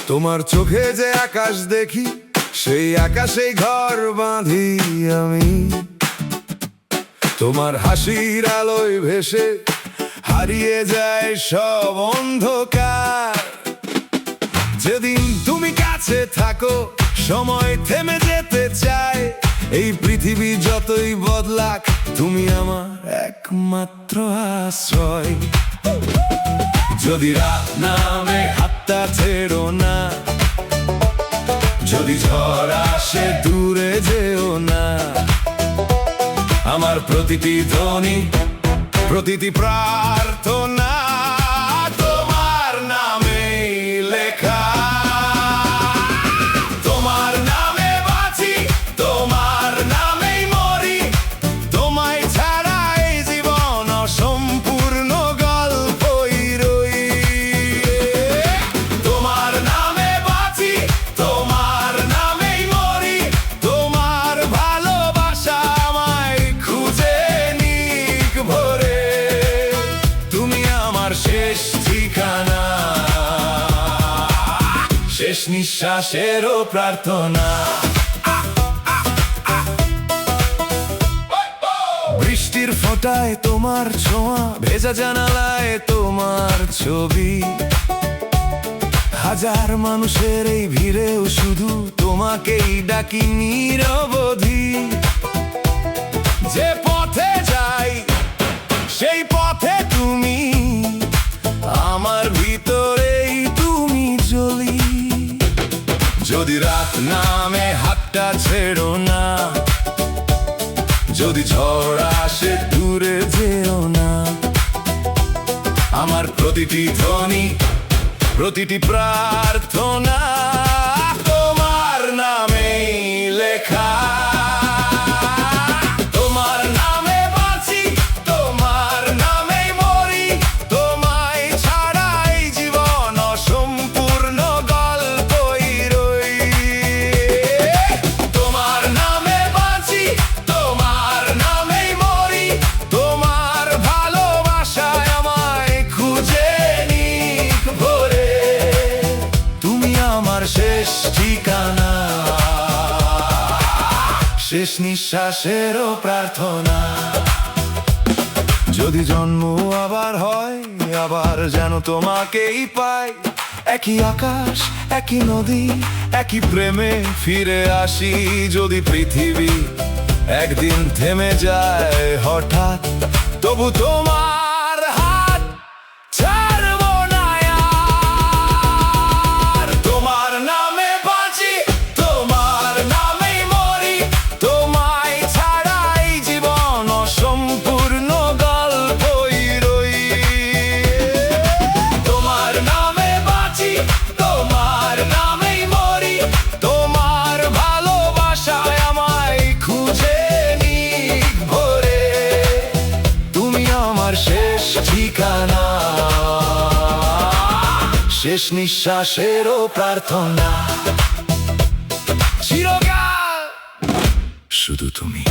তোমার চোখে যে আকাশ দেখি, সেই আকাশে ঘর বাঁধি আমি। তোমার হাসির আলোয় ভেসে হারিয়ে যায় সব অন্ধকার। যেদিন তুমি কাছে থাকো, সময় থেমে যেতে চায়। এই পৃথিবী যতই বদলাক, তুমি আমার একমাত্র আশ্রয়। যদি রাত নামে হাতটা ছেড়ো না, যদি ঝড় আসে দূরে যেও না। আমার প্রতিটি ধ্বনি, প্রতিটি প্রার্থনা তোমার নামে লেখা। তোমার নামে বাঁচি, তোমার নামেই মরি। তোমায় ছাড়া এই জীবন অসম্পূর্ণ গল্পই রই। তোমার নামে বাঁচি, তোমার নামেই মরি। তোমার ভালোবাসা আমায় খুঁজে নিক ভরে। তুমি আমার শেষ ঠিকানা, শেষ নিঃশ্বাসেরও প্রার্থনা। বৃষ্টির ফোঁটায় তোমার ছোঁয়া, ভেজা জানালায় তোমার ছবি। হাজার মানুষের এই ভিড়েও শুধু তোমাকেই ডাকি নিরবধি। যে পথে যাই সেই পথে তুমি, আমার ভিতরেই তুমি জ্বলি। যদি রাত নামে হাতটা ছেড়ো না, যদি ঝড় আসে দূরে যেও না। আমার প্রতিটি ধ্বনি, প্রতিটি প্রার্থনা তোমার নামেই লেখা। তোমার নামে বাঁচি, তোমার নামেই মরি। তোমায় ছাড়া এই জীবন অসম্পূর্ণ গল্পই রই। তোমার নামে বাঁচি, তোমার নামেই মরি। তোমার ভালোবাসায় আমায় খুঁজে নিক ভরে। তুমি আমার শেষ ঠিকানা, শেষ নিঃশ্বাসেরও প্রার্থনা। যদি জন্ম আবার হয়, আবার যেন তোমাকেই পাই। একই আকাশ, একই নদী, একই প্রেমে ফিরে আসি। যদি পৃথিবী একদিন থেমে যায় হঠাৎ, তবু তোমার হাত ছাড়বো না আর। তোমার নামে বাঁচি, তোমার নামেই মরি। তোমায় ছাড়া এই জীবন অসম্পূর্ণ গল্পই রই। তোমার নামে বাঁচি, তোমার নামেই মরি। তোমার ভালোবাসায় আমায় খুঁজে নিক ভরে। তুমি আমার শেষ ঠিকানা, শেষ নিঃশ্বাসেরও প্রার্থনা। চিরকাল শুধু তুমি।